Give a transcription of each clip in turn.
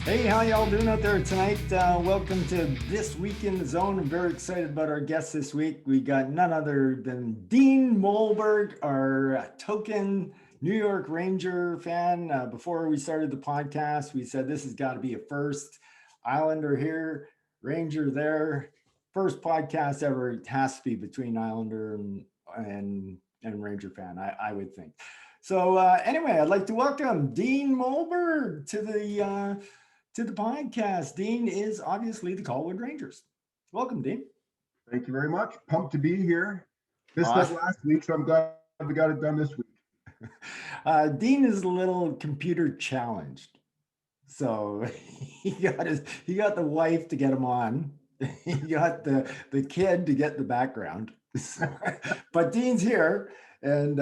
Hey, how y'all doing out there tonight? Welcome to This Week in the Zone. I'm very excited about our guest this week. We got none other than Dean Mohlberg, our token New York Ranger fan. Before we started the podcast, we said this has got to be a first. Islander here, Ranger there. First podcast ever. It has to be between Islander and Ranger fan, I would think. So anyway, I'd like to welcome Dean Mohlberg to the podcast. Dean is obviously the Colwood Rangers. Welcome, Dean. Thank you very much. Pumped to be here. Missed it last week, so I'm glad we got it done this week. Dean is a little computer challenged, so he got the wife to get him on. He got the kid to get the background. But Dean's here, and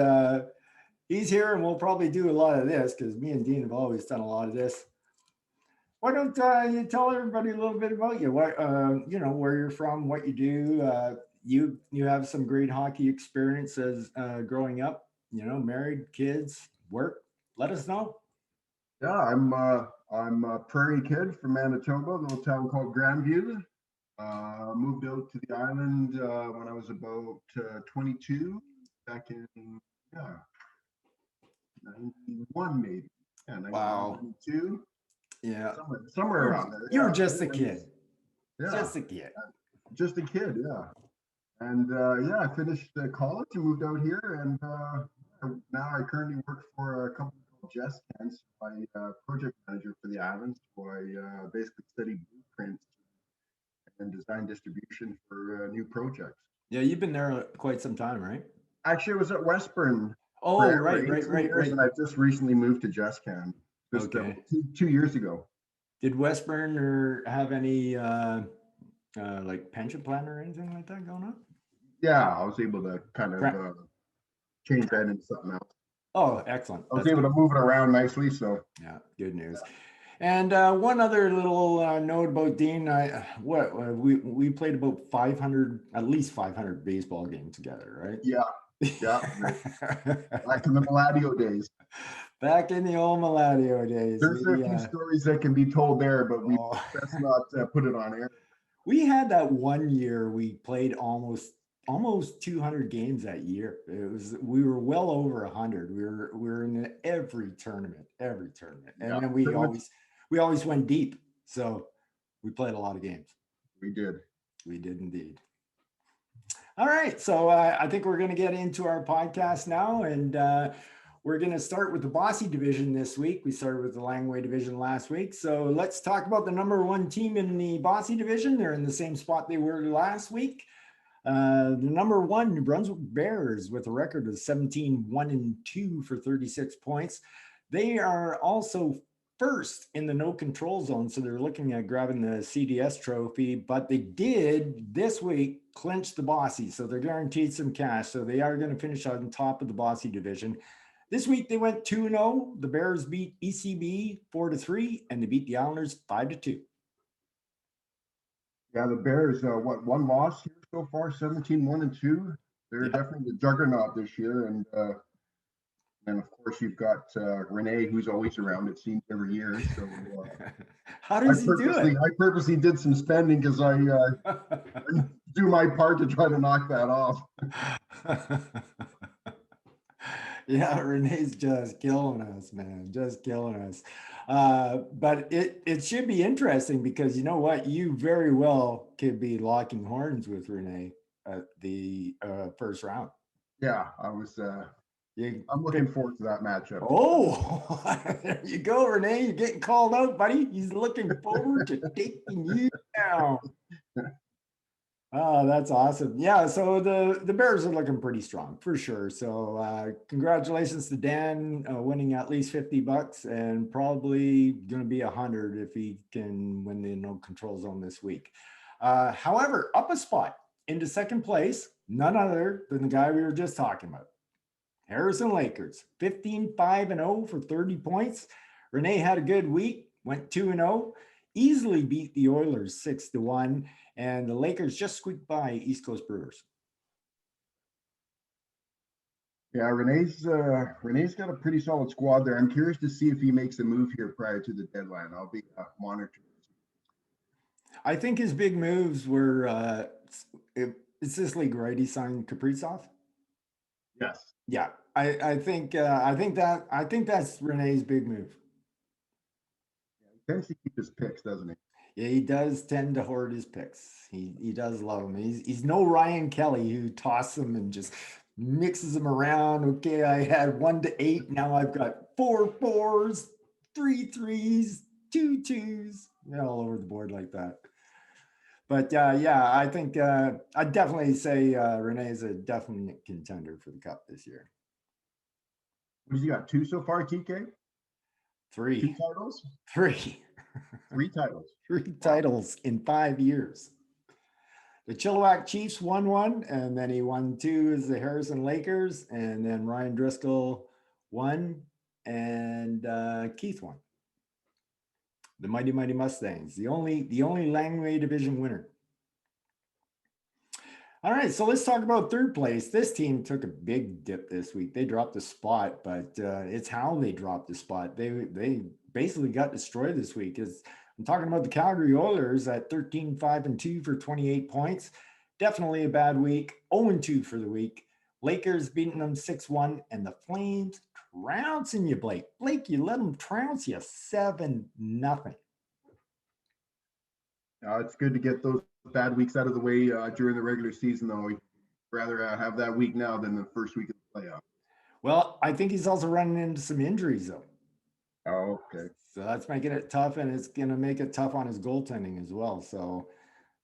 he's here, and we'll probably do a lot of this because me and Dean have always done a lot of this. Why don't you tell everybody a little bit about you? What where you're from, what you do. You have some great hockey experiences growing up. Married, kids, work. Let us know. Yeah, I'm a prairie kid from Manitoba, a little town called Grandview. Moved out to the island when I was about 22, back in 91 maybe. Yeah, 91, Wow. 92. Yeah. Somewhere around there. You were just a kid. Yeah. Just a kid. Just a kid, yeah. And I finished college and moved out here, and now I currently work for a company called JessCan. I'm project manager for the islands. So I basically study blueprints and design distribution for new projects. Yeah, you've been there quite some time, right? Actually, I was at Westburn. Oh, right. And I just recently moved to JessCan just Okay. 2 years ago. Did Westburn have any like pension plan or anything like that going on? Yeah, I was able to kind of change that into something else. Oh, excellent. I was able to move it around nicely, so. Yeah, good news. And one other little note about Dean, we played about 500, at least 500 baseball games together, right? Yeah. Back in the Maladio days. Back in the old Maladio days. There's a few stories that can be told there, but let's not put it on air. We had that one year we played almost 200 games that year. We were well over 100. We were in every tournament, and then we always went deep. So we played a lot of games. We did indeed. All right, so I think we're going to get into our podcast now, and we're going to start with the Bossy division this week. We started with the Langway division last week. So let's talk about the number one team in the Bossy division. They're in the same spot they were last week. The number one, New Brunswick Bears, with a record of 17-1-2 for 36 points. They are also first in the no control zone, so they're looking at grabbing the CDS trophy, but they did this week clinch the Bossy, so they're guaranteed some cash. So they are going to finish on top of the Bossy division. This week they went 2-0. The Bears beat ECB 4-3, and they beat the Owners 5-2. Yeah, the Bears, one loss here so far, 17-1-2. They're definitely the juggernaut this year, and of course you've got Renee, who's always around. It seems every year. So how does he do it? I purposely did some spending because I do my part to try to knock that off. Yeah, Renee's just killing us, man. Just killing us. But it should be interesting because you know what? You very well could be locking horns with Renee at the first round. Yeah, I'm looking forward to that matchup. Oh, there you go, Renee. You're getting called out, buddy. He's looking forward to taking you down. Oh, that's awesome. Yeah, so the Bears are looking pretty strong for sure. So congratulations to Dan winning at least $50 and probably going to be 100 if he can win the no control zone this week. However, up a spot into second place, none other than the guy we were just talking about. Harrison Lakers, 15-5-0 for 30 points. Renee had a good week, went 2-0, easily beat the Oilers 6-1. And the Lakers just squeaked by East Coast Brewers. Yeah, Renee's got a pretty solid squad there. I'm curious to see if he makes a move here prior to the deadline. I'll be monitoring. I think his big moves were is this league right? He signed Kaprizov. Yes. Yeah, I think that's Renee's big move. He tends to keep his picks, doesn't he? Yeah, he does tend to hoard his picks. He does love them. He's no Ryan Kelly who tosses them and just mixes them around. Okay, I had 1 to 8. Now I've got 4 4s, 3 3s, 2 2s. They're all over the board like that. But yeah, I think I'd definitely say Renee is a definite contender for the cup this year. What has he got? 2 so far, TK? 3. 2 titles? 3. 3 titles. 3 titles in 5 years. The Chilliwack Chiefs won 1, and then he won 2 as the Harrison Lakers, and then Ryan Driscoll won, and Keith won. The Mighty Mustangs, the only Langway division winner. All right, so let's talk about third place. This team took a big dip this week. They dropped a spot, but it's how they dropped the spot. They basically got destroyed this week. I'm talking about the Calgary Oilers at 13-5-2 for 28 points. Definitely a bad week. 0-2 for the week. Lakers beating them 6-1, and the Flames trouncing you, Blake. Blake, you let them trounce you 7-0. It's good to get those bad weeks out of the way during the regular season, though. We'd rather have that week now than the first week of the playoffs. Well, I think he's also running into some injuries, though. Oh, okay. So that's making it tough, and it's going to make it tough on his goaltending as well. So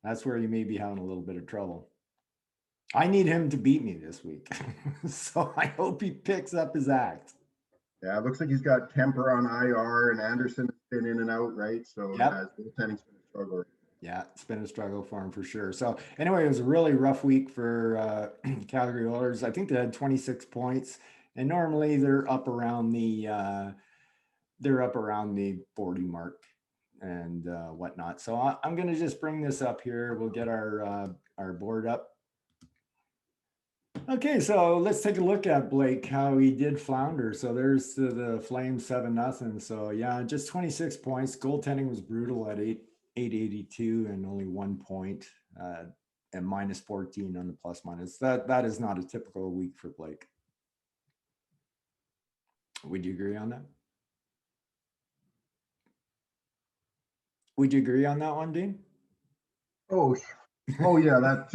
that's where he may be having a little bit of trouble. I need him to beat me this week. So I hope he picks up his act. Yeah, it looks like he's got Kemper on IR, and Anderson has been in and out, right? So Yep. his goaltending's been a struggle. Yeah, it's been a struggle for him for sure. So anyway, it was a really rough week for Calgary Oilers. I think they had 26 points, and normally they're up around the 40 mark and whatnot. So I'm going to just bring this up here. We'll get our board up. Okay, so let's take a look at Blake, how he did flounder. So there's the Flames 7-0. So yeah, just 26 points. Goaltending was brutal at 882 and only 1 point and minus 14 on the plus minus. That is not a typical week for Blake. Would you agree on that? Would you agree on that one, Dean? Oh yeah, that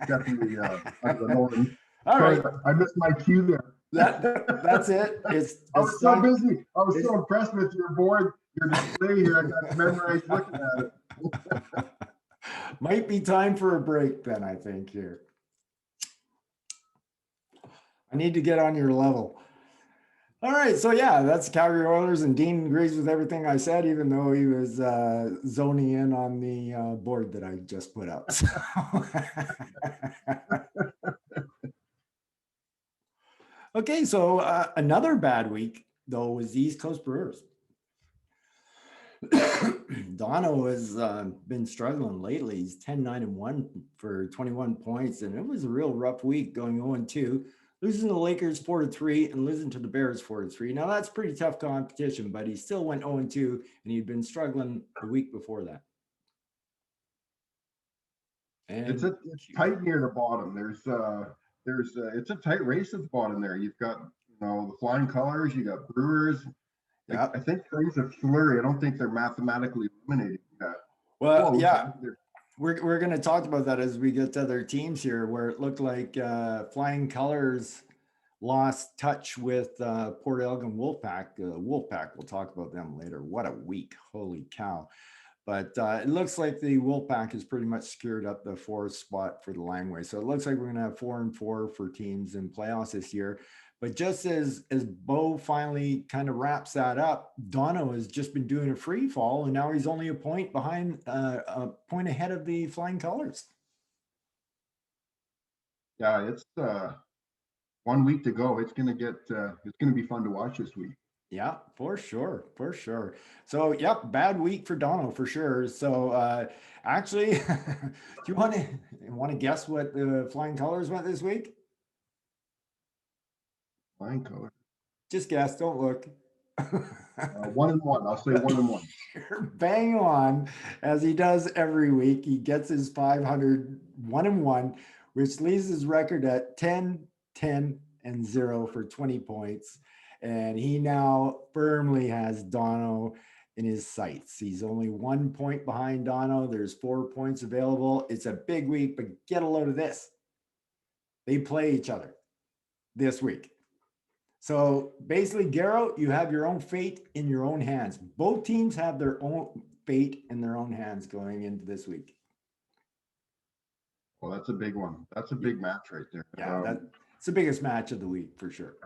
definitely out of the norm. All right, I missed my cue there. That's it. I was so busy. I was so impressed with your board, your display here. I got memorized looking at it. Might be time for a break then, I think, here. I need to get on your level. All right, so yeah, that's Calgary Oilers, and Dean agrees with everything I said, even though he was zoning in on the board that I just put up. So. Okay, so another bad week, though, was the East Coast Brewers. DONNA has been struggling lately. He's 10-9-1 for 21 points, and it was a real rough week going 0-2, losing to the Lakers 4-3 and losing to the Bears 4-3. Now that's pretty tough competition, but he still went 0-2, and he'd been struggling the week before that. And it's tight near the bottom. It's a tight race at the bottom there. You've got the Flying Colors, you got Brewers. Yep. I think things are flurry. I don't think they're mathematically eliminated yet. Well, yeah, we're going to talk about that as we get to other teams here, where it looked like Flying Colors lost touch with Port Elgin Wolfpack. Wolfpack, we'll talk about them later. What a week. Holy cow. But it looks like the Wolfpack has pretty much secured up the 4th spot for the Langway. So it looks like we're going to have 4-4 for teams in playoffs this year. But just as Bo finally kind of wraps that up, DONNA has just been doing a free fall, and now he's only a point behind, a point ahead of the Flying Colors. Yeah, it's 1 week to go. It's gonna be fun to watch this week. Yeah, for sure. So, yep, bad week for DONNA for sure. So, actually, do you want to guess what the Flying Colors went this week? Flying color. Just guess, don't look. 1-1. I'll say 1-1. You're bang on, as he does every week. He gets his 500 1-1, which leaves his record at 10-10-0 for 20 points. And he now firmly has Dono in his sights. He's only 1 point behind Dono. There's 4 points available. It's a big week, but get a load of this. They play each other this week. So basically, Garrow, you have your own fate in your own hands. Both teams have their own fate in their own hands going into this week. Well, that's a big one. That's a big match right there. Yeah, that's the biggest match of the week for sure.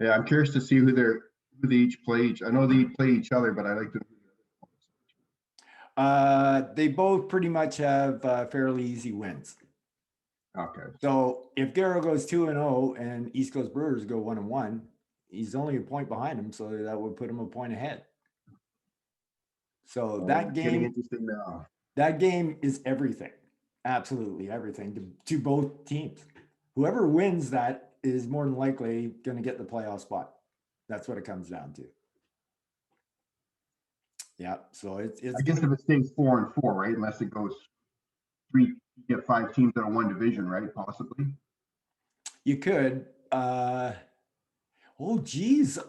Yeah, I'm curious to see who they each play. I know they play each other, but I like to. They both pretty much have fairly easy wins. Okay. So if Garrow goes 2-0 and East Coast Brewers go 1-1, he's only a point behind him, so that would put him a point ahead. So that game, getting interesting now. That game is everything, absolutely everything to both teams. Whoever wins that is more than likely going to get the playoff spot. That's what it comes down to. Yeah, so it's. I guess if it stays 4-4, right? Unless it goes 3, you get 5 teams out of one division, right? Possibly. You could. Oh, geez,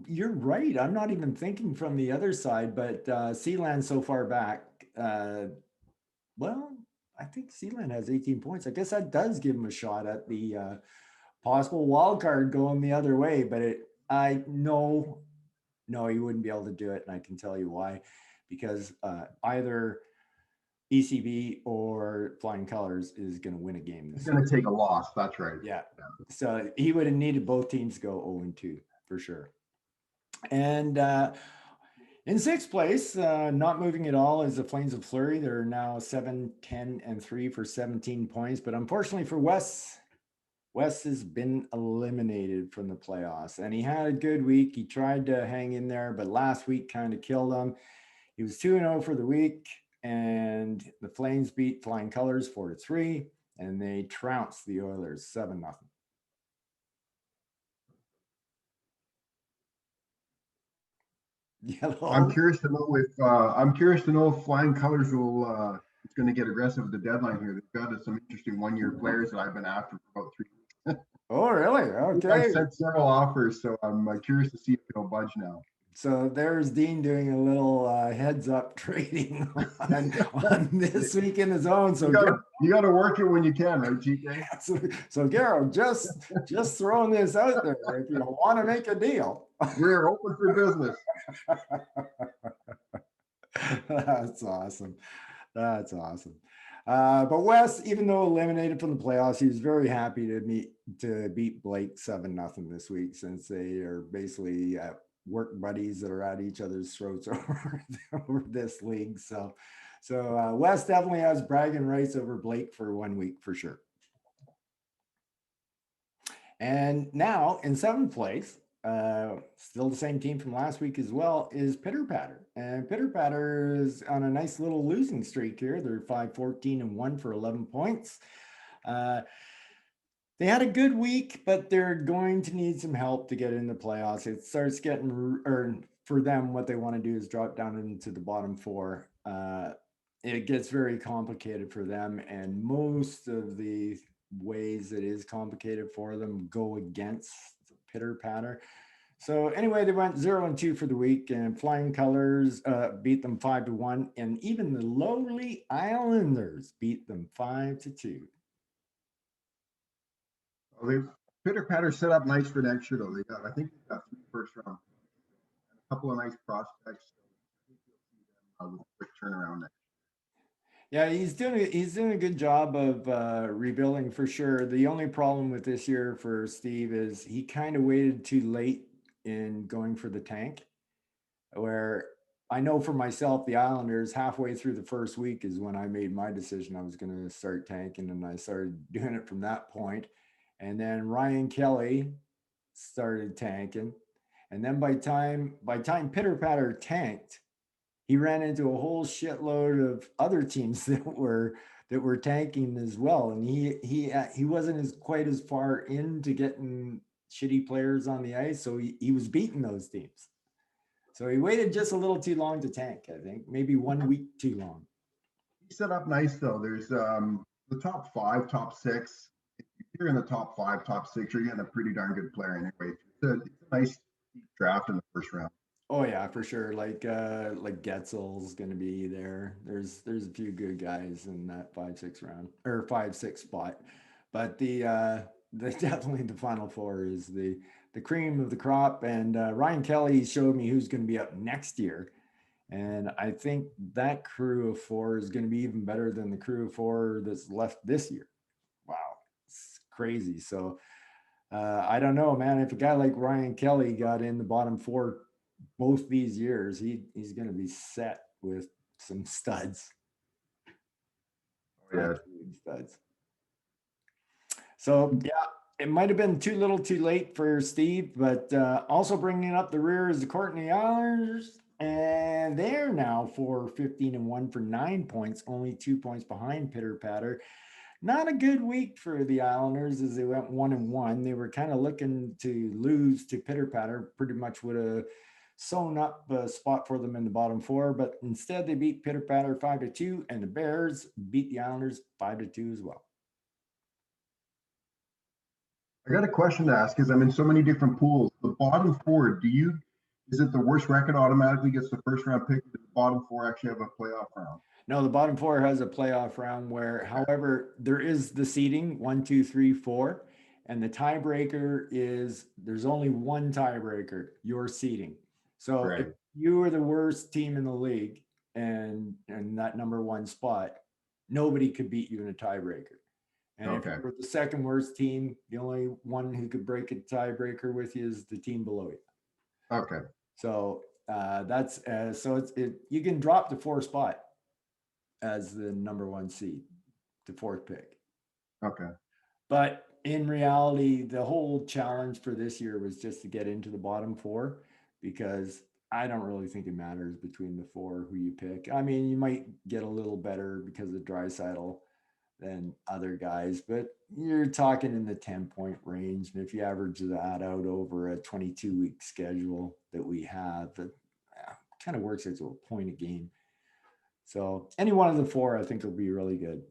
you're right. I'm not even thinking from the other side, but Sealand's so far back. Well, I think Sealand has 18 points. I guess that does give him a shot at the possible wild card going the other way. But no, he wouldn't be able to do it, and I can tell you why. Because either ECB or Flying Colors is going to win a game. He's going to take a loss. That's right. Yeah. So he would have needed both teams to go 0-2 for sure. And in 6th place, not moving at all, is the Flames of Fleury. They're now 7-10-3 for 17 points. But unfortunately for Wes has been eliminated from the playoffs. And he had a good week. He tried to hang in there, but last week kind of killed him. He was 2-0 for the week, and the Flames beat Flying Colors 4-3, and they trounced the Oilers 7-0. Yellow. I'm curious to know if Flying Colors will it's going to get aggressive at the deadline here. They've got some interesting 1-year players that I've been after for about 3 weeks. Oh, really? Okay. I sent several offers, so I'm curious to see if they'll budge now. So there's Dean doing a little heads up trading on this week in the zone. So you got to work it when you can, right, GK? So Garrow, just throwing this out there. If you want to make a deal, we're open for business. That's awesome. That's awesome. But Wes, even though eliminated from the playoffs, he was very happy to beat Blake 7-0 this week, since they are basically work buddies that are at each other's throats over this league. So Wes definitely has bragging rights over Blake for 1 week for sure. And now in 7th place, still the same team from last week as well, is Pitterpatter. And Pitterpatter is on a nice little losing streak here. They're 5-14-1 for 11 points. They had a good week, but they're going to need some help to get in the playoffs. It starts getting, or for them, what they want to do is drop down into the bottom 4. It gets very complicated for them, and most of the ways it is complicated for them go against Pitterpatter. So anyway, they went 0-2 for the week, and Flying Colors beat them 5-1, and even the lowly Islanders beat them 5-2. Well, Pitterpatter set up nice for next year, though. I think they've got 3 first-round and a couple of nice prospects. So I think you'll see them with a quick turnaround next year. Yeah, he's doing a good job of rebuilding for sure. The only problem with this year for Steve is he kind of waited too late in going for the tank, where I know for myself, the Islanders, halfway through the first week is when I made my decision I was going to start tanking, and I started doing it from that point. And then Ryan Kelly started tanking. And then by time Pitterpatter tanked, he ran into a whole shitload of other teams that were that were tanking as well, and he wasn't as quite as far into getting shitty players on the ice, so he was beating those teams. So he waited just a little too long to tank. I think maybe 1 week too long. He's set up nice though. There's the top five, top six. If you're in the top five, top six, you're getting a pretty darn good player anyway. It's a nice draft in the first round. Oh yeah, for sure. Like Getzel's going to be there. There's a few good guys in that 5-6 round or 5-6 spot, but the definitely the final four is the cream of the crop. And Ryan Kelly showed me who's going to be up next year, and I think that crew of four is going to be even better than the crew of four that's left this year. Wow, it's crazy. So I don't know, man. If a guy like Ryan Kelly got in the bottom four both these years, he's going to be set with some studs. Oh, yeah, studs. So yeah, it might have been too little, too late for Steve, but also bringing up the rear is the Courtney Owlers, and they're now 4-15-1 for 9 points, only 2 points behind Pitterpatter. Not a good week for the Islanders as they went 1-1. They were kind of looking to lose to Pitterpatter. Pretty much would have sewn up a spot for them in the bottom four, but instead they beat Pitterpatter 5-2, and the Bears beat the Islanders 5-2 as well. I got a question to ask because I'm in so many different pools. The bottom four, is it the worst record automatically gets the first round pick? Does the bottom four actually have a playoff round? No, the bottom four has a playoff round where, however, there is the seeding 1, 2, 3, 4, and the tiebreaker is there's only one tiebreaker, your seeding. So Right. if you are the worst team in the league and that number one spot, nobody could beat you in a tiebreaker. And if you're the second worst team, the only one who could break a tiebreaker with you is the team below you. Okay. So that's so you can drop the 4th spot as the number one seed, the 4th pick. Okay. But in reality, the whole challenge for this year was just to get into the bottom four, because I don't really think it matters between the four who you pick. I mean, you might get a little better because of Draisaitl than other guys, but you're talking in the 10-point range. And if you average that out over a 22-week schedule that we have, it kind of works as a point a game. So any one of the four, I think, will be really good.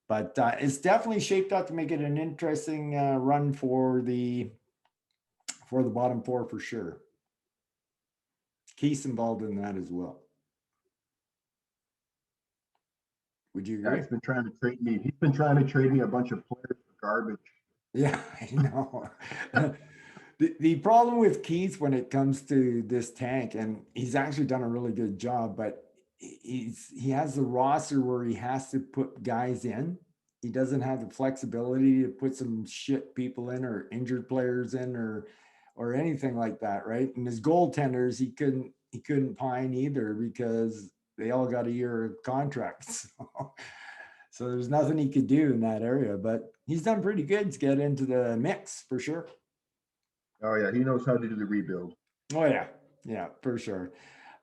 But it's definitely shaped up to make it an interesting run for the bottom four for sure. Keith's involved in that as well. Would you agree? Yeah, he's been trying to trade me. He's been trying to trade me a bunch of players for garbage. Yeah, I know. The problem with Keith when it comes to this tank, and he's actually done a really good job, but he has the roster where he has to put guys in. He doesn't have the flexibility to put some shit people in or injured players in or anything like that, right? And his goaltenders, he couldn't pine either because they all got a year of contracts. So there's nothing he could do in that area, but he's done pretty good to get into the mix for sure. Oh yeah, he knows how to do the rebuild. Oh yeah, for sure.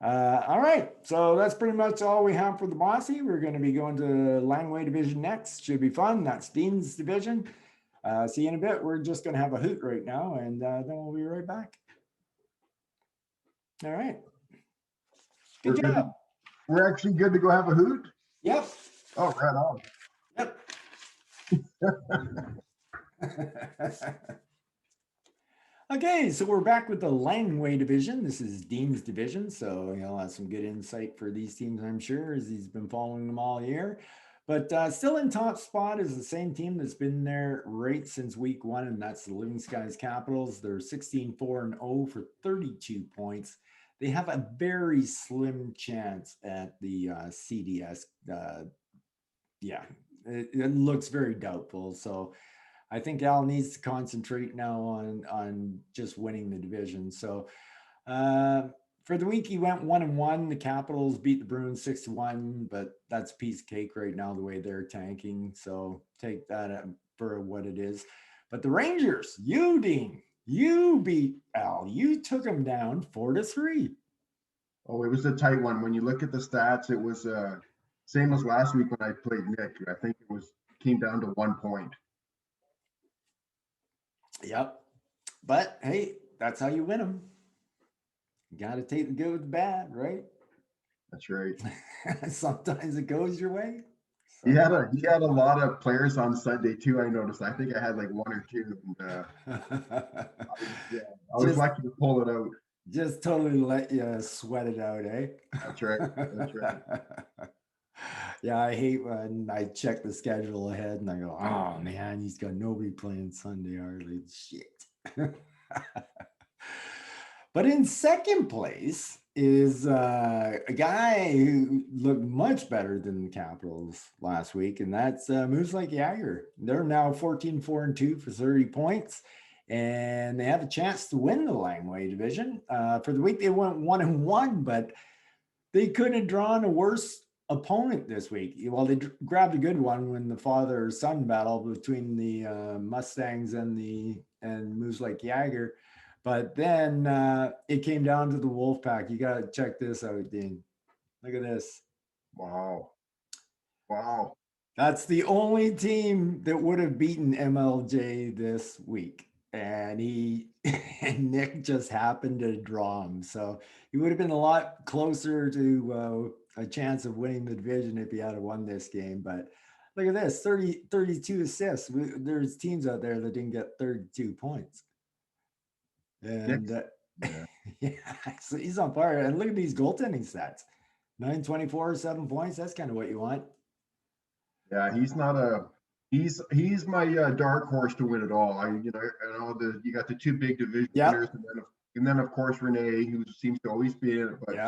All right, so that's pretty much all we have for the Bossy. We're going to be going to Langway Division next. Should be fun. That's Dean's Division. See you in a bit. We're just going to have a hoot right now, and then we'll be right back. All right. Good job. We're actually good to go have a hoot? Yep. Oh, right on. Yep. Okay, so we're back with the Langway Division. This is Dean's Division, so he'll have some good insight for these teams, I'm sure, as he's been following them all year. But still in top spot is the same team that's been there right since week one, and that's the Living Skies Capitals. They're 16-4-0 for 32 points. They have a very slim chance at the CDS. It looks very doubtful. So I think Al needs to concentrate now on just winning the division. So for the week, he went 1-1. The Capitals beat the Bruins 6-1, but that's a piece of cake right now, the way they're tanking. So take that for what it is. But the Rangers, Dean, you beat Al. You took them down 4-3. Oh, it was a tight one. When you look at the stats, it was same as last week when I played Nick. I think came down to 1 point. Yep. But hey, that's how you win them. You got to take the good with the bad, right? That's right. Sometimes it goes your way. He had a lot of players on Sunday too. I noticed. I think I had like one or two. And, I was lucky to pull it out. Just totally let you sweat it out, eh? That's right. That's right. Yeah, I hate when I check the schedule ahead and I go, oh man, he's got nobody playing Sunday hardly. Shit. But in second place is a guy who looked much better than the Capitals last week, and that's Brunswick Bears. They're now 14-4-2 for 30 points, and they have a chance to win the Langway division. For the week, they went 1-1, but they couldn't have drawn a worse opponent this week. Well, they grabbed a good one when the father-son battle between the Mustangs and Brunswick Bears. But then it came down to the Wolfpack. You got to check this out, Dean. Look at this. Wow. Wow. That's the only team that would have beaten MLJ this week. And Nick just happened to draw him. So he would have been a lot closer to a chance of winning the division if he had won this game. But look at this, 32 assists. There's teams out there that didn't get 32 points. And yeah, so he's on fire. And look at these goaltending stats: 924, 7 points. That's kind of what you want. Yeah, he's my dark horse to win it all. You got the two big division winners, and then of course Renee, who seems to always be in it. But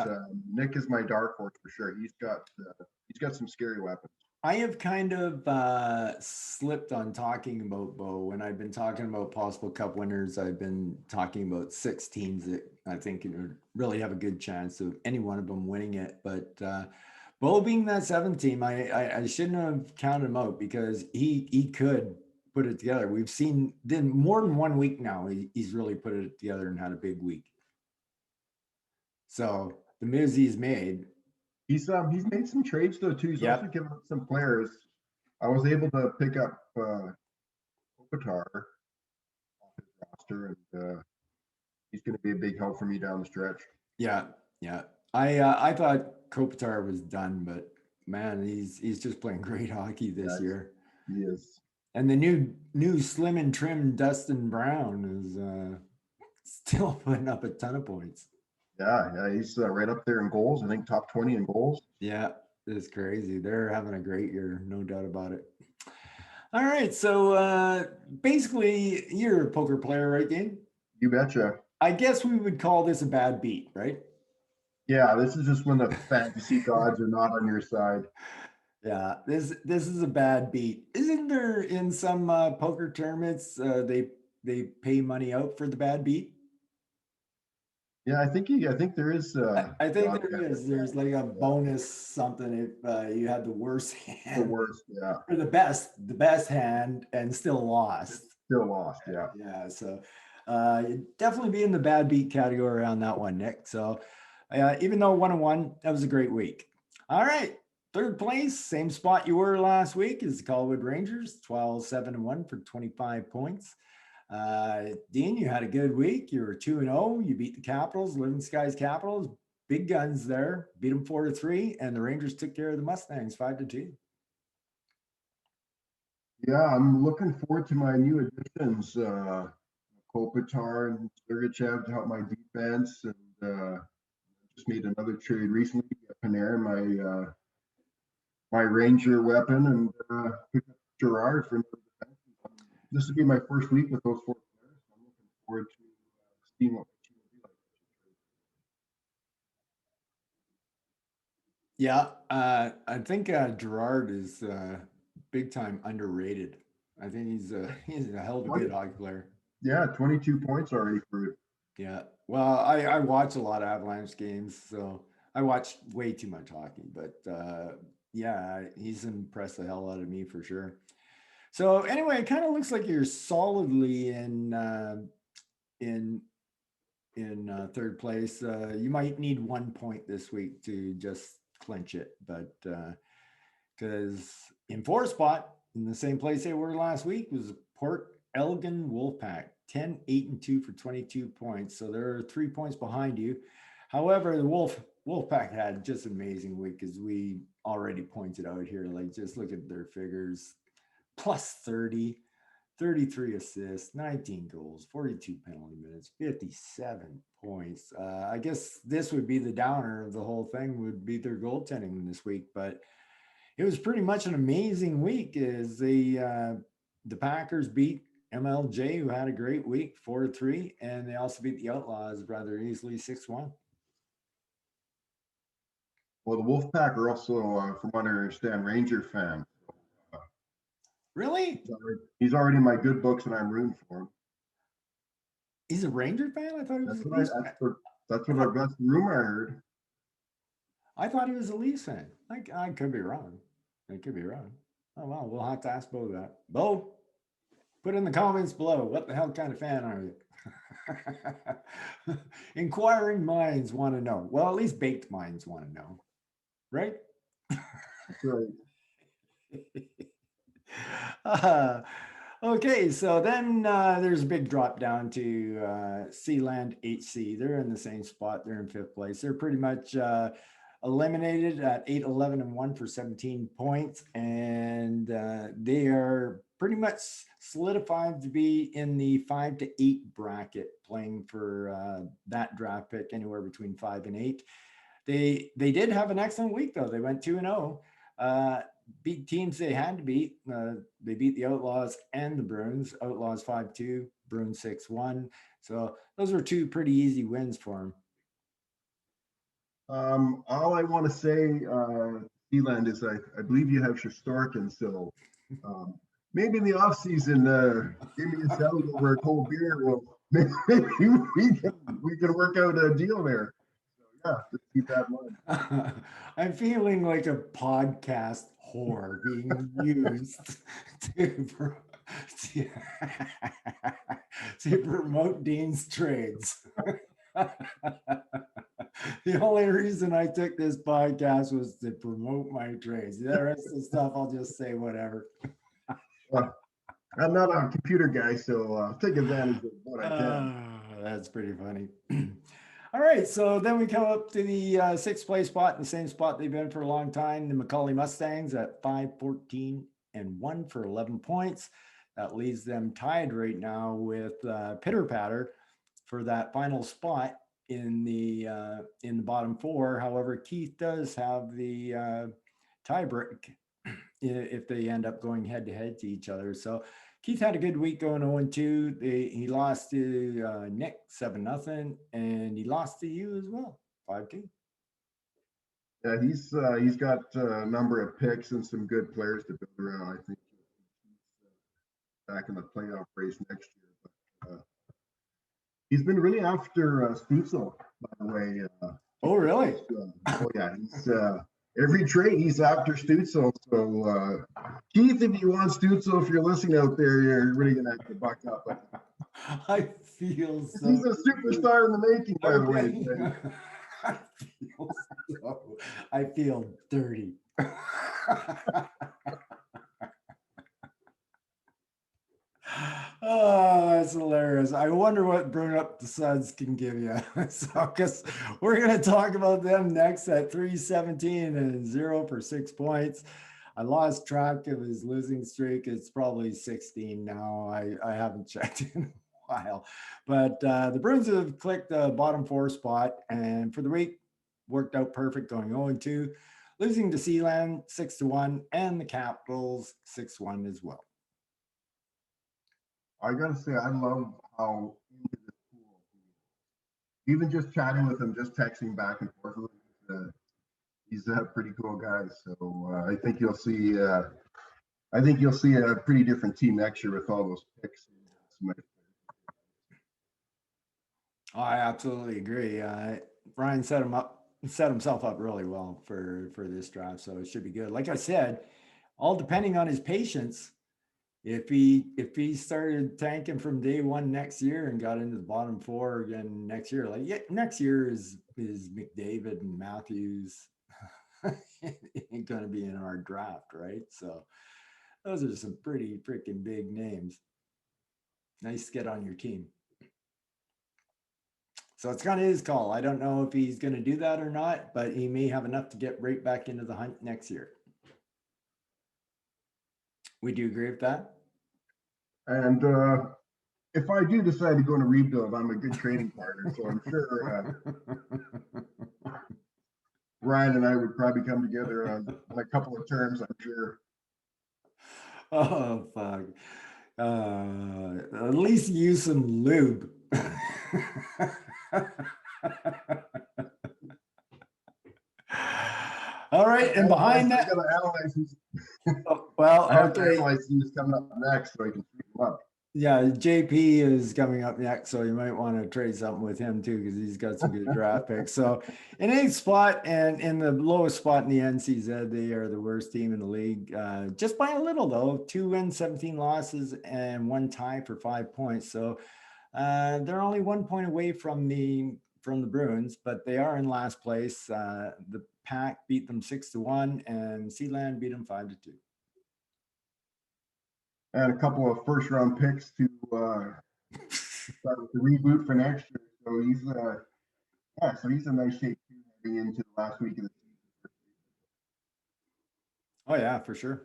Nick is my dark horse for sure. He's got some scary weapons. I have kind of slipped on talking about Bo. When I've been talking about possible cup winners, I've been talking about 6 teams that I think really have a good chance of any one of them winning it. But Bo being that 7th team, I shouldn't have counted him out because he could put it together. We've seen more than 1 week now. He's really put it together and had a big week. So the moves he's made. He's made some trades though too. He's also given up some players. I was able to pick up Kopitar off his roster, and he's going to be a big help for me down the stretch. Yeah. I thought Kopitar was done, but man, he's just playing great hockey this year. He is. And the new slim and trim Dustin Brown is still putting up a ton of points. Yeah, he's right up there in goals. I think top 20 in goals. Yeah, it's crazy. They're having a great year, no doubt about it. All right, so basically, you're a poker player, right, Dean? You betcha. I guess we would call this a bad beat, right? Yeah, this is just when the fantasy gods are not on your side. Yeah, this is a bad beat. Isn't there in some poker tournaments they pay money out for the bad beat? Yeah, I think there is. I think there is. There's like a bonus something if you had the worst hand. The worst, yeah. Or the best hand and still lost. Still lost, yeah. Yeah, so you'd definitely be in the bad beat category on that one, Nick. So even though 1-1, that was a great week. All right, 3rd place, same spot you were last week is the Colwood Rangers, 12-7-1 for 25 points. Dean, you had a good week. You were 2-0. You beat the Capitals, Living Skies Capitals, big guns there. Beat them 4-3, and the Rangers took care of the Mustangs 5-2. Yeah, I'm looking forward to my new additions, Kopitar and Sergachev to help my defense, and just made another trade recently. Panarin, my Ranger weapon, and picked up Gerard for another defense. This will be my first week with those 4 players. So I'm looking forward to seeing what the team will be like. Yeah, I think Gerard is big time underrated. I think he's a hell of a good hockey player. Yeah, 22 points already for it. Yeah, well, I watch a lot of Avalanche games, so I watch way too much hockey. But yeah, he's impressed the hell out of me for sure. So anyway, it kind of looks like you're solidly in 3rd place. You might need 1 point this week to just clinch it, but because in fourth spot, in the same place they were last week, was Port Elgin Wolfpack, 10, 8, and 2 for 22 points. So they're 3 points behind you. However, the Wolfpack had just an amazing week, as we already pointed out here. Like, just look at their figures: plus 30, 33 assists, 19 goals, 42 penalty minutes, 57 points. I guess this would be the downer of the whole thing, would be their goaltending this week, but it was pretty much an amazing week as the Packers beat MLJ, who had a great week, 4-3, and they also beat the Outlaws rather easily, 6-1. Well, the Wolfpack are also, from what I understand, Ranger fans. Really? He's already in my good books, and I'm rooting for him. He's a Ranger fan? I thought he was That's a what, Leafs I, fan. that's what that's the rumor I heard. I thought he was a Leafs fan. I could be wrong. I could be wrong. Oh, well, we'll have to ask Bo that. Bo, put in the comments below, what the hell kind of fan are you? Inquiring minds want to know. Well, at least baked minds want to know. Right? That's right. Okay, so then there's a big drop down to Sealand HC. They're in the same spot. They're in fifth place. They're pretty much eliminated at 8, 11, and 1 for 17 points. And they are pretty much solidified to be in the 5 to 8 bracket, playing for that draft pick anywhere between 5 and 8. They did have an excellent week, though. They went 2-0. Beat teams they had to beat. They beat the Outlaws and the Bruins. Outlaws 5-2, Bruins 6-1. So those were two pretty easy wins for them. All I want to say, Sealand, is I believe you have Shostorkin, so maybe in the off season, give me a salad over a cold beer. Well, maybe we can work out a deal there. So yeah, just keep that in mind. I'm feeling like a podcast whore being used to promote Dean's trades. The only reason I took this podcast was to promote my trades. The rest of the stuff, I'll just say whatever. I'm not a computer guy, so I'll take advantage of what I can. That's pretty funny. All right, so then we come up to the sixth place spot, the same spot they've been for a long time, the Macaulay Mustangs at 5-14 and 1 for 11 points. That leaves them tied right now with Pitterpatter for that final spot in the bottom four. However, Keith does have the tiebreak if they end up going head to head to each other. So Keith had a good week going 0-2. He lost to Nick 7-0, and he lost to you as well, 5-2. Yeah, he's got a number of picks and some good players to build around. I think he's back in the playoff race next year. But he's been really after Stutzel, by the way. Oh, really? Oh, yeah. He's every trade he's after Stutzel. So Keith, if you want Stutzel, if you're listening out there, you're really gonna have to buck up. I feel so. He's a superstar in the making, by the way. I feel dirty. Oh, that's hilarious. I wonder what Bring Up the Suds can give you. So, because we're going to talk about them next at 3-17 and 0 for 6 points. I lost track of his losing streak. It's probably 16 now. I haven't checked in a while. But the Bruins have clicked the bottom four spot, and for the week, worked out perfect, going 0-2, losing to Sealand 6-1, and the Capitals 6-1 as well. I gotta say, I love how into this pool even just chatting with him, just texting back and forth. He's a pretty cool guy. So I think you'll see. I think you'll see a pretty different team next year with all those picks. I absolutely agree. Brian set himself up really well for this draft, so it should be good. Like I said, all depending on his patience. If he started tanking from day one next year and got into the bottom four again next year, next year is McDavid and Matthews ain't going to be in our draft, right? So those are some pretty freaking big names. Nice to get on your team. So it's kind of his call. I don't know if he's going to do that or not, but he may have enough to get right back into the hunt next year. Would you agree with that? And if I do decide to go in a rebuild, I'm a good trading partner. So I'm sure Ryan and I would probably come together on a couple of terms, I'm sure. Oh, fuck. At least use some lube. All right, and behind that, I gotta analyze who's, well, I have to okay, analyze who's coming up next so I can sweep them up. yeah, JP is coming up next, so you might want to trade something with him too because he's got some good draft picks. So in eighth spot and in the lowest spot in the NCZ, they are the worst team in the league, just by a little though. 2 wins, 17 losses, and 1 tie for 5 points. So they're only 1 point away from the Bruins, but they are in last place. The Pack beat them 6-1, and Sealand beat them 5-2. And a couple of first round picks to start with the reboot for next year. So he's in nice shape too, heading into the last week of the season. Oh yeah, for sure.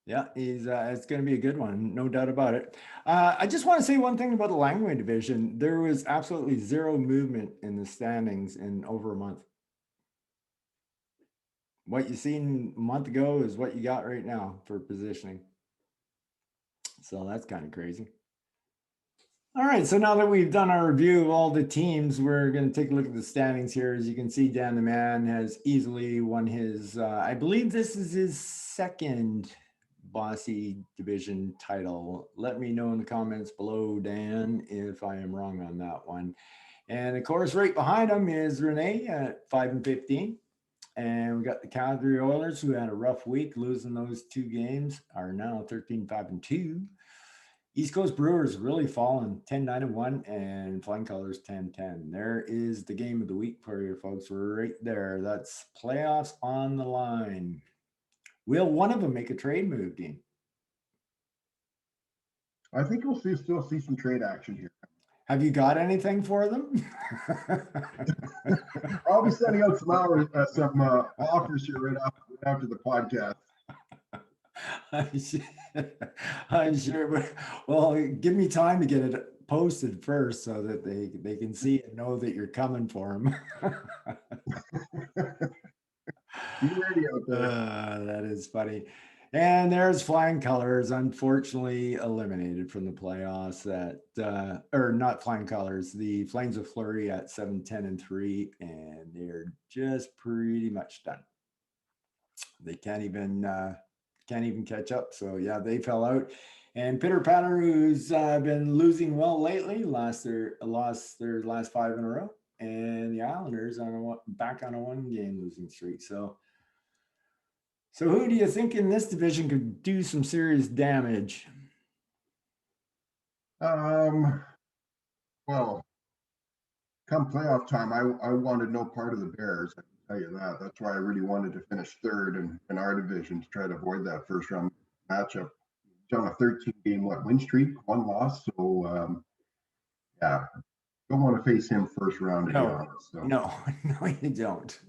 Yeah, it's going to be a good one, no doubt about it. I just want to say one thing about the Langway division. There was absolutely zero movement in the standings in over a month. What you seen a month ago is what you got right now for positioning. So that's kind of crazy. All right, so now that we've done our review of all the teams, we're going to take a look at the standings here. As you can see, Dan the Man has easily won his, I believe this is his second Bossy division title. Let me know in the comments below, Dan, if I am wrong on that one. And of course, right behind him is Renee at 5-15. And we got the Calgary Oilers, who had a rough week, losing those 2 games, are now 13-5-2. East Coast Brewers really fallen 10-9-1, and Flying Colors 10-10. There is the game of the week for you folks. We're right there. That's playoffs on the line. Will one of them make a trade move, Dean? I think we'll still see some trade action here. Have you got anything for them? I'll be sending out some offers here right after the podcast. I'm sure, but well, give me time to get it posted first so that they can see and know that you're coming for them. Be ready out there. That is funny. And there's Flying Colors, unfortunately eliminated from the playoffs or not Flying Colors, the Flames of Fleury at 7-10-3, and they're just pretty much done. They can't even catch up. So yeah, they fell out. And Pitterpatter, who's been losing well lately, lost their last 5 in a row, and the Islanders back on a 1-game losing streak. So who do you think in this division could do some serious damage? Well, come playoff time, I wanted no part of the Bears. I can tell you that. That's why I really wanted to finish third in our division to try to avoid that first round matchup. He's on a 13-game win streak, 1 loss. So yeah, don't want to face him first round to be honest. So. No, you don't.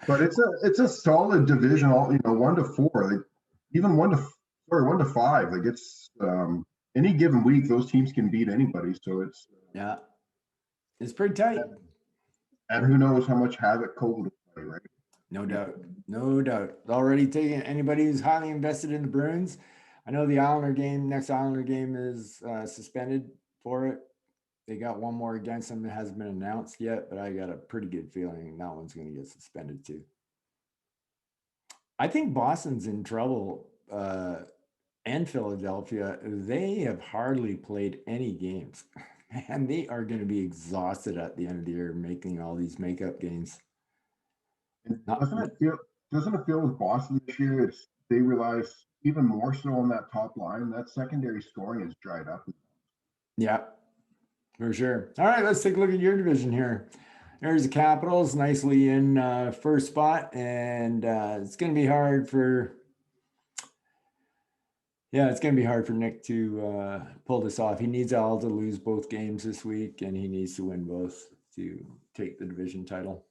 But it's a solid division, all 1-4, like even 1-5. Like it's any given week, those teams can beat anybody. So it's it's pretty tight. And who knows how much havoc Coleman will play, right? No doubt. Already taking anybody who's highly invested in the Bruins. I know the next Islander game is suspended for it. They got one more against them that hasn't been announced yet, but I got a pretty good feeling that one's going to get suspended too. I think Boston's in trouble, and Philadelphia. They have hardly played any games, and they are going to be exhausted at the end of the year making all these makeup games. Doesn't it feel with Boston this year? They realize even more so on that top line, that secondary scoring is dried up. Yeah. For sure. All right, let's take a look at your division here. There's the Capitals nicely in first spot, and it's going to be hard for Nick to pull this off. He needs Al to lose both games this week, and he needs to win both to take the division title.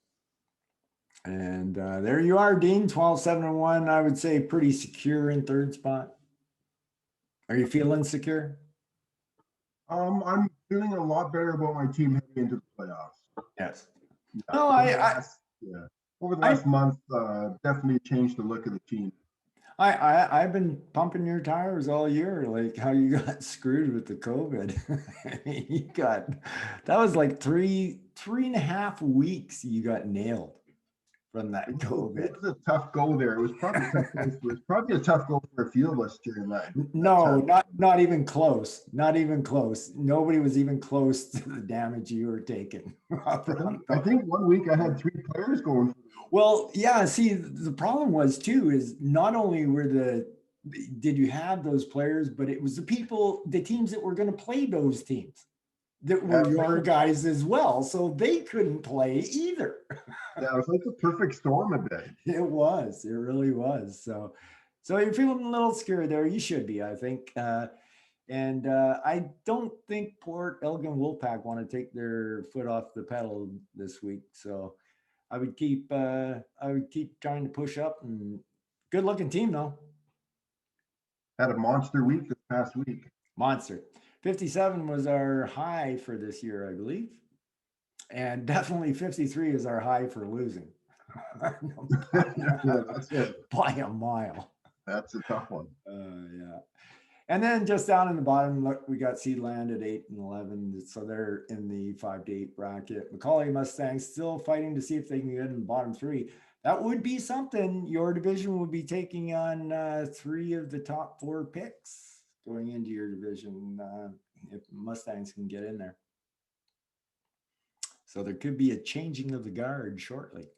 And there you are, Dean, 12-7-1. I would say pretty secure in third spot. Are you feeling secure? I'm feeling a lot better about my team heading into the playoffs. Yes. Yeah, No, over the last month, definitely changed the look of the team. I've been pumping your tires all year, like how you got screwed with the COVID. That was like three and a half weeks you got nailed from that COVID. It was a tough go there. It was probably a tough go for a few of us during that. No, not even close. Not even close. Nobody was even close to the damage you were taking. I think 1 week I had 3 players going. Well, yeah. See, the problem was too is not only did you have those players, but it was the teams that were going to play those teams that were your guys as well. So they couldn't play either. Yeah, it was like the perfect storm a bit. It was. It really was. So you're feeling a little scared there. You should be, I think. And I don't think Port Elgin Wolfpack want to take their foot off the pedal this week. So I would keep trying to push up, and good looking team though. Had a monster week this past week. Monster. 57 was our high for this year, I believe. And definitely 53 is our high for losing. Yeah, that's it. By a mile. That's a tough one. Yeah. And then just down in the bottom, look, we got Seedland at 8 and 11. So they're in the 5 to 8 bracket. Macaulay Mustangs still fighting to see if they can get in the bottom 3. That would be something. Your division would be taking on 3 of the top 4 picks going into your division if Mustangs can get in there. So there could be a changing of the guard shortly.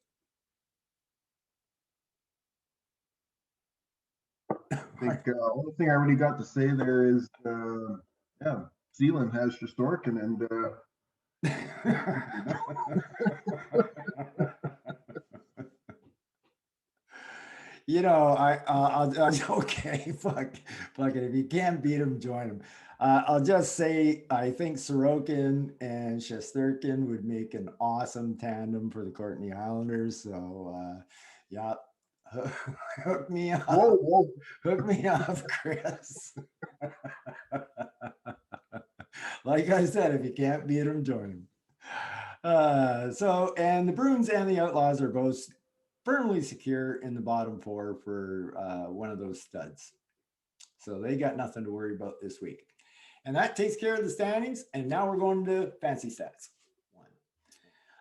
I think only thing I really got to say there is, Zealand has Shostorkin and I'll okay, fuck it. If you can't beat him, join him. I'll just say I think Sorokin and Shesterkin would make an awesome tandem for the Courtney Owlers. So yeah, hook me up. Whoa. Hook me up, Chris. Like I said, if you can't beat him, join him. And the Bruins and the Outlaws are both firmly secure in the bottom 4 for one of those studs. So they got nothing to worry about this week. And that takes care of the standings. And now we're going to fancy stats.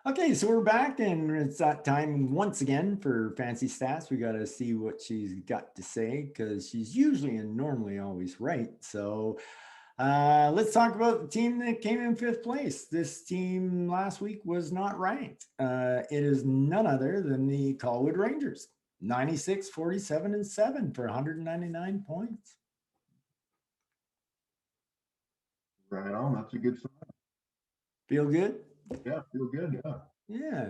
Okay, so we're back, and it's that time once again for fancy stats. We got to see what she's got to say because she's usually and normally always right. So let's talk about the team that came in 5th place. This team last week was not ranked. It is none other than the Colwood Rangers, 96, 47, and 7 for 199 points. Right on. That's a good sign. Feel good? Yeah, feel good. Yeah. Yeah.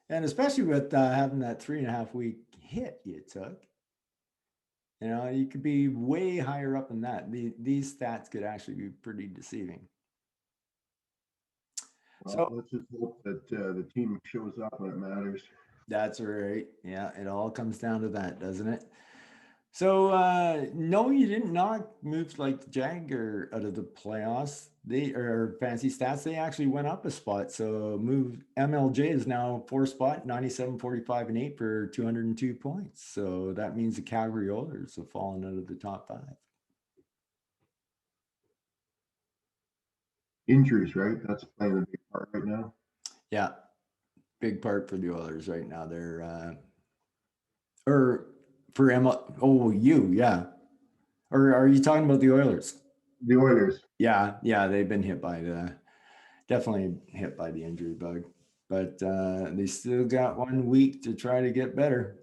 And especially with having that 3.5 week hit you took. You could be way higher up than that. These stats could actually be pretty deceiving. Well, so let's just hope that the team shows up when it matters. That's right. Yeah, it all comes down to that, doesn't it? So no, you didn't knock moves like the Jagger out of the playoffs. They are fancy stats. They actually went up a spot. So move MLJ is now 4th spot, 97, 45, and 8 for 202 points. So that means the Calgary Oilers have fallen out of the top 5. Injuries, right? That's playing a big part right now. Yeah, big part for the Oilers right now. They're or for yeah. Or are you talking about the Oilers? The Oilers. Yeah, they've been definitely hit by the injury bug, but they still got 1 week to try to get better.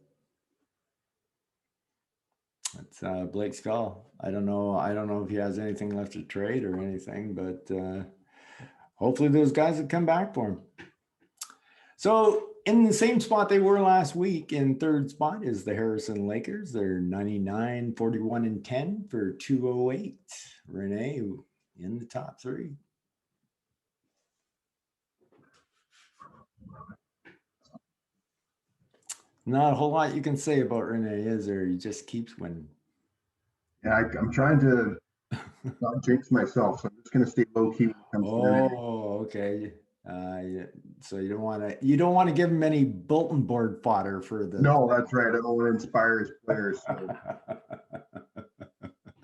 It's Blake's call. I don't know if he has anything left to trade or anything, but hopefully those guys will come back for him. So in the same spot they were last week, in third spot is the Harrison Lakers. They're 99, 41, and 10 for 208. Renee in the top three. Not a whole lot you can say about Renee, is there? He just keeps winning. Yeah, I'm trying to not jinx myself, so I'm just going to stay low key when it comes to Renee. Oh, okay. So you don't want to give him any bulletin board fodder for the. No, that's right. I don't want to inspire his players, so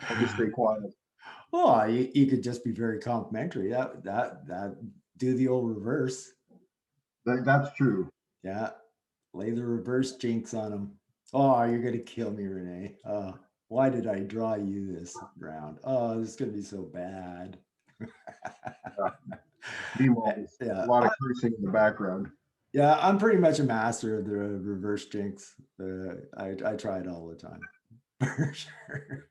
I'll just stay quiet. Oh, you could just be very complimentary. That do the old reverse. That's true. Yeah, lay the reverse jinx on him. Oh, you're gonna kill me, Renee. Why did I draw you this round? Oh, this is gonna be so bad. Meanwhile, a lot of cursing in the background. Yeah, I'm pretty much a master of the reverse jinx. I try it all the time, for sure.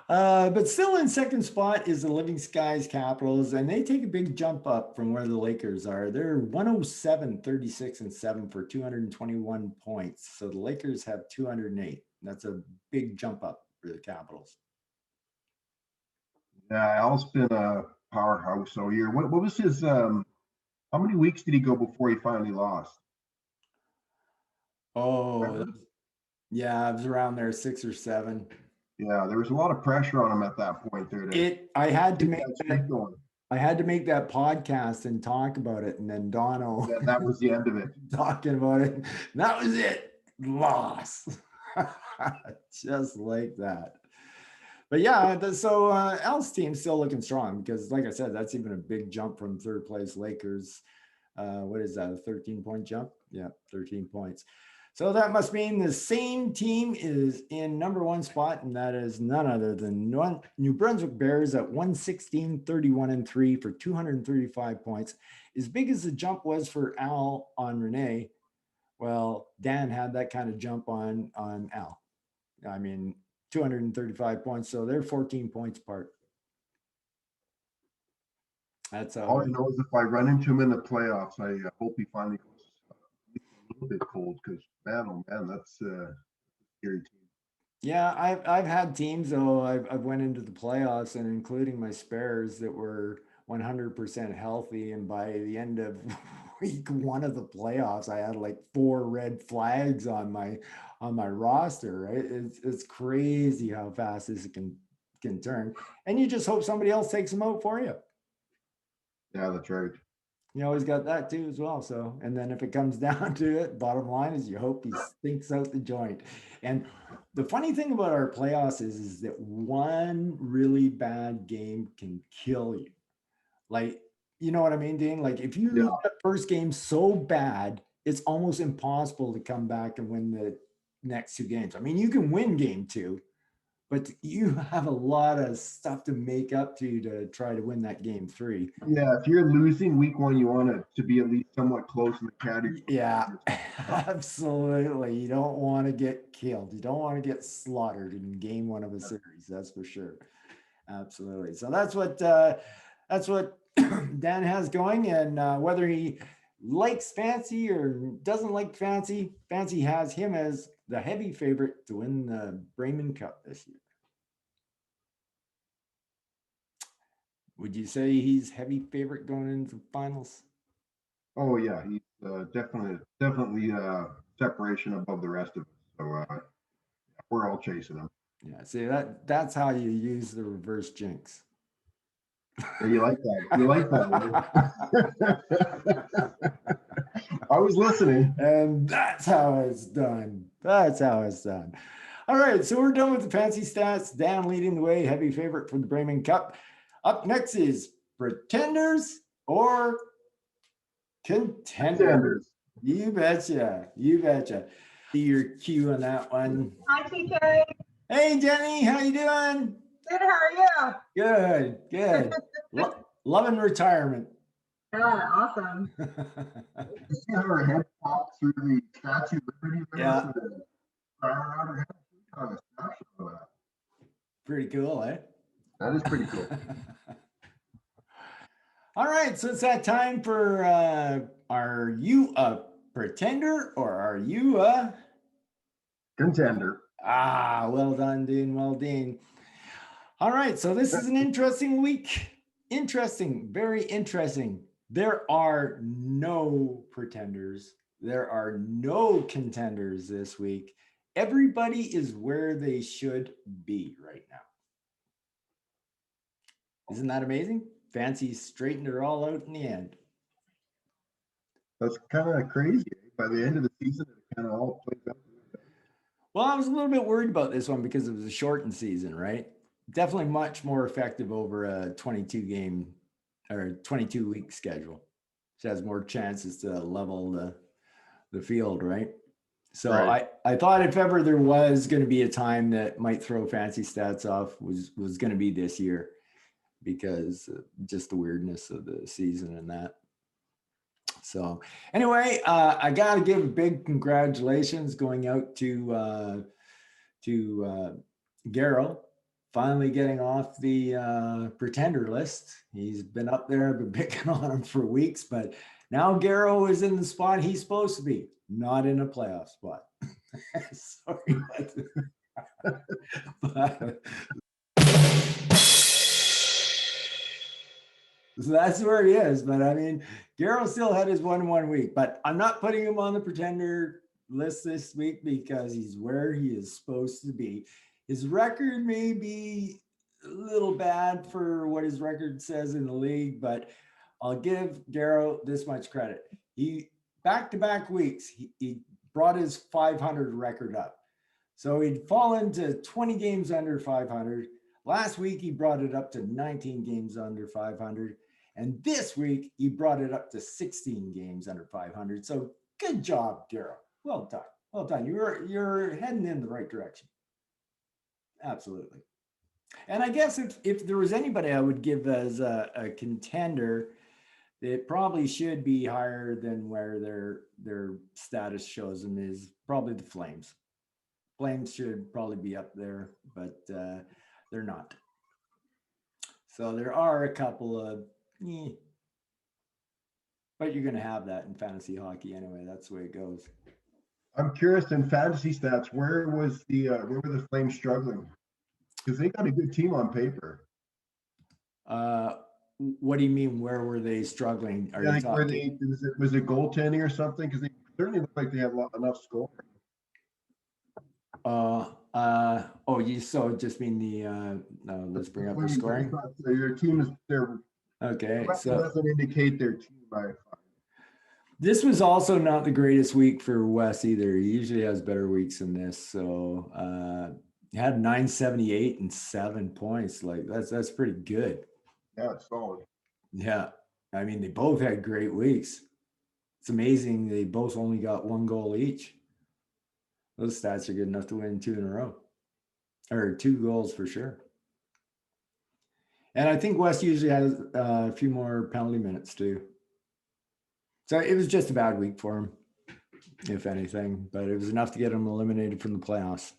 But still in second spot is the Living Skies Capitals, and they take a big jump up from where the Lakers are. They're 107, 36, and 7 for 221 points. So the Lakers have 208. That's a big jump up for the Capitals. Yeah, Al's been a powerhouse all year. What was his how many weeks did he go before he finally lost? Oh, yeah, it was around there, 6 or 7. Yeah, there was a lot of pressure on him at that point there. I had to make that podcast and talk about it, and then Dono. Yeah, that was the end of it. Talking about it. That was it. Loss. Just like that. But yeah, so Al's team's still looking strong because, like I said, that's even a big jump from third place Lakers. What is that, a 13-point jump? Yeah, 13 points. So that must mean the same team is in number one spot, and that is none other than New Brunswick Bears at 116, 31, and 3 for 235 points. As big as the jump was for Al on Renee, well, Dan had that kind of jump on Al. I mean, 235 points, so they're 14 points apart. That's all I know is if I run into him in the playoffs, I hope he finally goes a little bit cold, because man, oh man, that's a scary team. Yeah, I've had teams though. I've went into the playoffs, and including my spares, that were 100% healthy, and by the end of week 1 of the playoffs, I had like 4 red flags on my roster. Right? It's crazy how fast this can turn, and you just hope somebody else takes them out for you. Yeah, that's right. You always got that too as well. So, and then if it comes down to it, bottom line is you hope he stinks out the joint. And the funny thing about our playoffs is that one really bad game can kill you. Like, you know what I mean, Dean? Like if you lose that first game so bad, it's almost impossible to come back and win the next 2 games. I mean, you can win game 2, but you have a lot of stuff to make up to try to win that game 3. Yeah, if you're losing week 1, you want it to be at least somewhat close in the category. Yeah, absolutely. You don't want to get killed. You don't want to get slaughtered in game 1 of a series. That's for sure. Absolutely. So that's what Dan has going, and whether he likes fancy or doesn't like fancy has him as the heavy favorite to win the Bremen Cup this year. Would you say he's heavy favorite going into the finals? Oh yeah, he's definitely separation above the rest of us. So we're all chasing him. Yeah, see that's how you use the reverse jinx. Yeah, you like that? You like that? I was listening. And that's how it's done. That's how it's done. All right, so we're done with the fancy stats. Dan leading the way, heavy favorite for the Bremen Cup. Up next is Pretenders or Contenders. You betcha. You betcha. Your cue on that one. Hi, TK. Hey, Jenny. How you doing? Good. How are you? Good. Loving retirement. Yeah, awesome. You see her head pop through the Statue of Liberty. Yeah. Around her head. Pretty cool, eh? That is pretty cool. All right, so it's that time for are you a pretender or are you a Contender. well done, Dean. Well, Dean. All right, so this is an interesting week. Interesting, very interesting. There are no pretenders. There are no contenders this week. Everybody is where they should be right now. Isn't that amazing? Fancy straightened it all out in the end. That's kind of crazy. By the end of the season, it kind of all plays out. Well, I was a little bit worried about this one because it was a shortened season, right? Definitely much more effective over a 22 game or 22 week schedule, which has more chances to level the field, right? So Right. I thought if ever there was going to be a time that might throw fancy stats off was going to be this year, because just the weirdness of the season and that. So anyway, I got to give a big congratulations going out to Garrow, finally getting off the pretender list. He's been up there, been picking on him for weeks, but now Garrow is in the spot he's supposed to be, not in a playoff spot. Sorry. But so that's where he is. But I mean, Garrow still had his 1-1 week, but I'm not putting him on the pretender list this week because he's where he is supposed to be. His record may be a little bad for what his record says in the league, but I'll give Garrow this much credit. He back-to-back weeks, he brought his 500 record up. So he'd fallen to 20 games under 500. Last week, he brought it up to 19 games under 500. And this week, he brought it up to 16 games under 500. So good job, Garrow. Well done. Well done. You're heading in the right direction. Absolutely. And I guess if there was anybody I would give as a contender, it probably should be higher than where their status shows them is probably the Flames. Flames should probably be up there, but they're not. So there are a couple of, but you're going to have that in fantasy hockey anyway. That's the way it goes. I'm curious in fantasy stats, where were the Flames struggling? Because they got a good team on paper. What do you mean? Where were they struggling? Are you talking? Was it goaltending or something? Because they certainly look like they have enough scoring. You so just mean the let's bring up the scoring. So your team is there. Okay, so doesn't indicate their team by. This was also not the greatest week for Wes either. He usually has better weeks than this. So he had 978 and 7 points. Like that's pretty good. Yeah, it's solid. Yeah, I mean they both had great weeks. It's amazing they both only got 1 goal each. Those stats are good enough to win 2 in a row, or 2 goals for sure. And I think West usually has a few more penalty minutes too. So it was just a bad week for him, if anything, but it was enough to get him eliminated from the playoffs.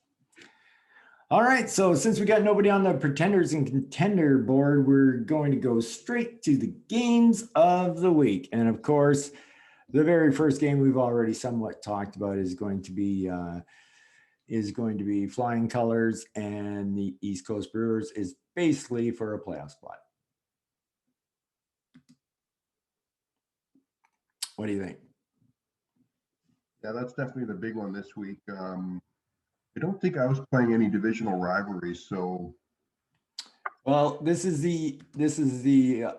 All right, so since we got nobody on the pretenders and contender board, we're going to go straight to the games of the week. And of course, the very first game we've already somewhat talked about is going to be Flying Colors, and the East Coast Brewers is basically for a playoff spot. What do you think? Yeah, that's definitely the big one this week. I don't think I was playing any divisional rivalries, so. Well, this is the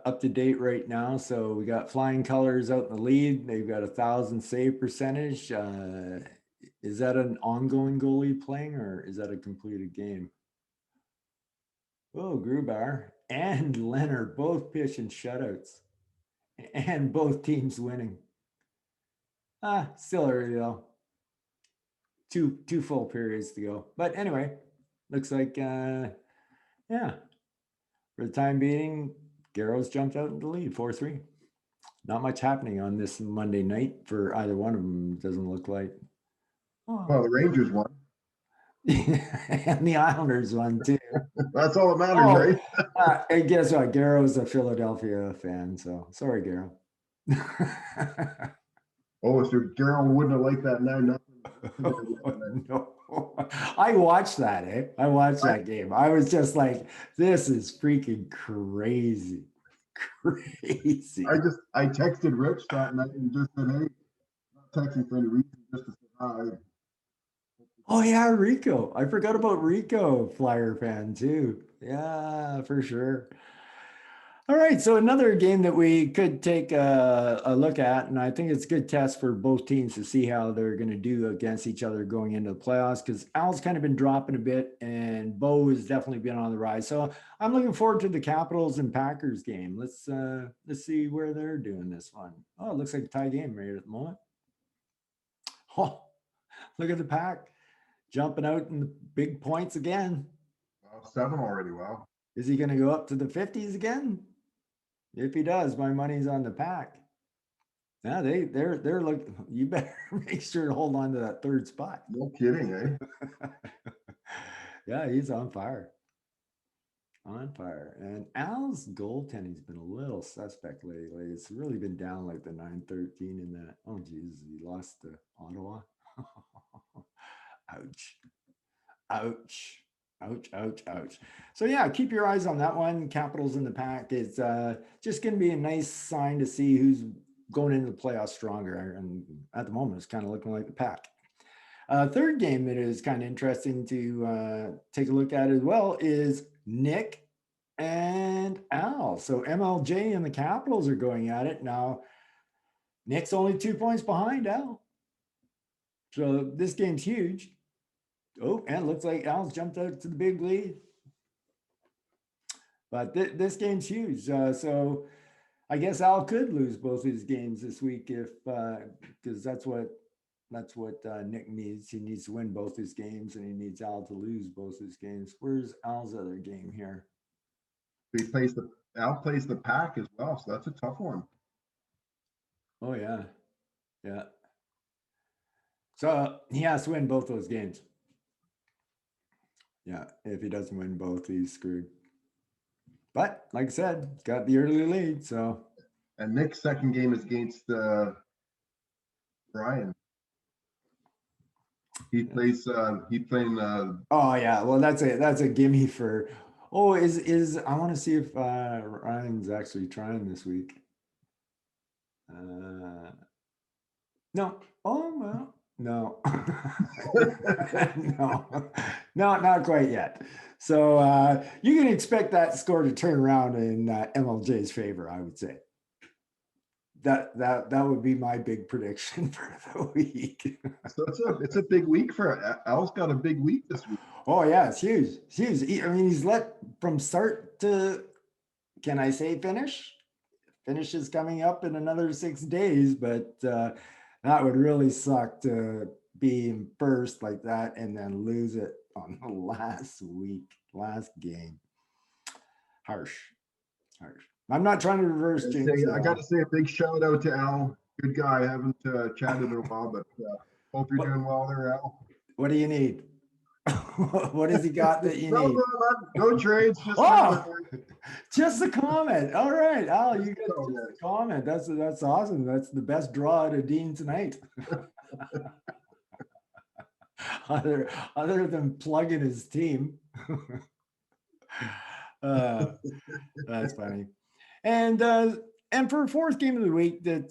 up to date right now. So we got Flying Colors out in the lead. They've got 1,000 save percentage. Is that an ongoing goalie playing, or is that a completed game? Oh, Grubar and Leonard both pitching shutouts, and both teams winning. Still early though. Two full periods to go. But anyway, looks like yeah. For the time being, Garrow's jumped out in the lead, 4-3. Not much happening on this Monday night for either one of them, doesn't look like. Well, the Rangers won. And the Islanders won too. That's all that matters, right? And guess what? Garrow's a Philadelphia fan, so sorry, Garrow. Oh, so Daryl wouldn't have liked that 9-0. No. I watched that, eh? I watched that game. I was just like, this is freaking crazy. Crazy. I texted Rich that night and just said, hey, not texting for any reason, just to say hi. Oh yeah, Rico. I forgot about Rico, Flyer fan too. Yeah, for sure. All right, so another game that we could take a look at, and I think it's a good test for both teams to see how they're going to do against each other going into the playoffs, because Al's kind of been dropping a bit and Bo has definitely been on the rise. So I'm looking forward to the Capitals and Packers game. Let's see where they're doing this one. Oh, it looks like a tie game right at the moment. Oh, look at the Pack jumping out in the big points again. Wow, 7 already. Wow. Is he going to go up to the 50s again? If he does, my money's on the Pack. Yeah, they're looking. You better make sure to hold on to that third spot. No kidding, eh? Yeah, he's on fire. On fire. And Al's goaltending's been a little suspect lately. It's really been down like the 9-13 in that. Oh, Jesus, he lost to Ottawa. Ouch. Ouch. Ouch, ouch, ouch. So yeah, keep your eyes on that one. Capitals in the Pack. It's just going to be a nice sign to see who's going into the playoffs stronger. And at the moment, it's kind of looking like the Pack. Third game that is kind of interesting to take a look at as well is Nick and Al. So MLJ and the Capitals are going at it. Now, Nick's only 2 points behind Al. So this game's huge. Oh, and it looks like Al's jumped out to the big lead. But this game's huge. So I guess Al could lose both his games this week if because that's what Nick needs. He needs to win both his games, and he needs Al to lose both his games. Where's Al's other game here? Al plays the Pack as well, so that's a tough one. Oh yeah, yeah. So he has to win both those games. Yeah, if he doesn't win both, he's screwed. But like I said, he's got the early lead. So. And Nick's second game is against Brian. He plays. He playing. Oh yeah, well that's a gimme for. Oh, is I want to see if Ryan's actually trying this week. No. Oh well. No. No, not quite yet. So you can expect that score to turn around in MLJ's favor, I would say. That would be my big prediction for the week. So it's a big week for Al's got a big week this week. Oh yeah, it's huge. It's huge. I mean, he's let from start to, can I say finish? Finish is coming up in another 6 days, but that would really suck to be in first like that and then lose it on the last game. Harsh. I'm not trying to reverse jinx. I got to say a big shout out to Al. Good guy. I haven't chatted in a while, but hope you're doing well there, Al. What do you need? What has he got that you need? No trades. Just a comment. All right, Al, you get a comment. That's awesome. That's the best draw to Dean tonight. other than plugging his team. That's funny. And for fourth game of the week, that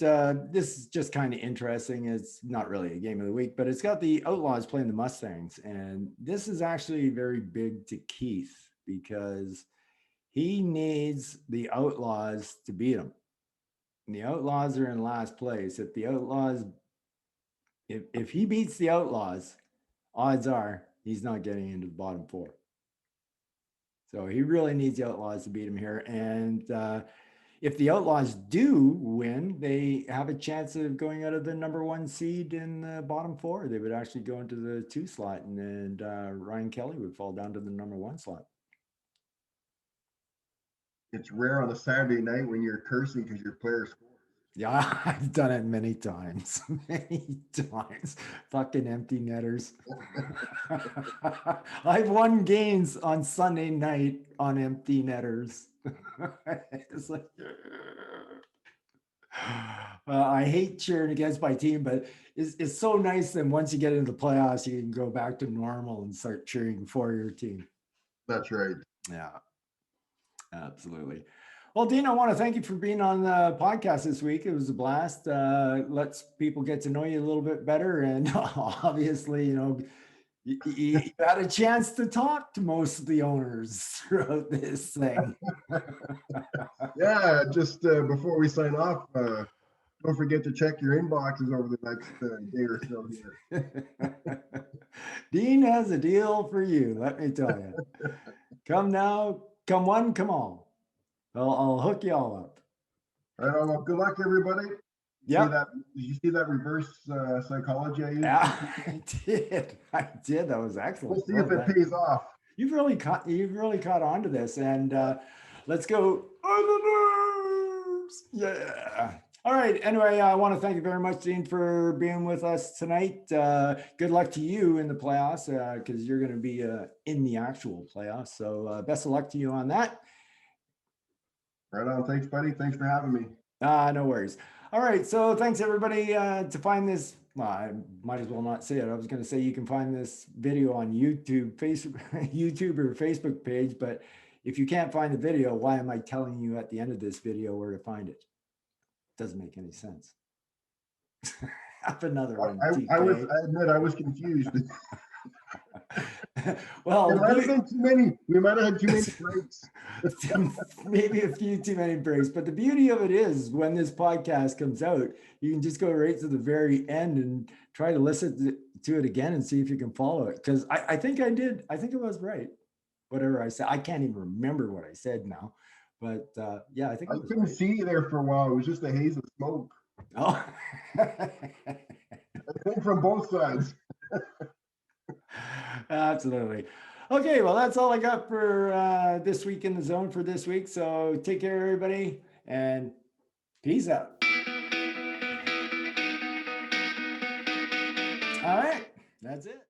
this is just kind of interesting. It's not really a game of the week, but it's got the Outlaws playing the Mustangs. And this is actually very big to Keith because he needs the Outlaws to beat him. And the Outlaws are in last place. If the Outlaws, if he beats the Outlaws, odds are he's not getting into the bottom four. So he really needs the Outlaws to beat him here. And if the Outlaws do win, they have a chance of going out of the number 1 seed in the bottom 4. They would actually go into the 2 slot, and Ryan Kelly would fall down to the number 1 slot. It's rare on a Saturday night when you're cursing because your player scores. Yeah, I've done it many times. Fucking empty netters. I've won games on Sunday night on empty netters. It's like, Well, I hate cheering against my team, but it's so nice that once you get into the playoffs, you can go back to normal and start cheering for your team. That's right. Yeah, absolutely. Well, Dean, I want to thank you for being on the podcast this week. It was a blast. Lets people get to know you a little bit better. And obviously, you had a chance to talk to most of the owners throughout this thing. Yeah, just before we sign off, don't forget to check your inboxes over the next day or so here. Dean has a deal for you, let me tell you. Come now, come one, come all. I'll hook you all up. All right, well, good luck, everybody. Yep. Did you see that reverse psychology I used? Yeah, I did. That was excellent. We'll see if it pays off. You've really caught on to this, and let's go Islanders. Yeah. All right. Anyway, I want to thank you very much, Dean, for being with us tonight. Good luck to you in the playoffs because you're going to be in the actual playoffs. So best of luck to you on that. Right on. Thanks, buddy. Thanks for having me. No worries. All right. So thanks, everybody. To find this, well, I might as well not say it. I was going to say you can find this video on YouTube, YouTube or Facebook page. But if you can't find the video, why am I telling you at the end of this video where to find it? Doesn't make any sense. Have another one. I admit I was confused. Well, there might have been too many. We might have had too many breaks. Maybe a few too many breaks. But the beauty of it is when this podcast comes out, you can just go right to the very end and try to listen to it again and see if you can follow it. Because I think I did. I think it was right. Whatever I said. I can't even remember what I said now. But yeah, I think I couldn't see you there for a while. It was just a haze of smoke. Oh. I think from both sides. Absolutely. Okay, well, that's all I got for this week in the zone for this week. So take care, everybody, and peace out. All right, that's it.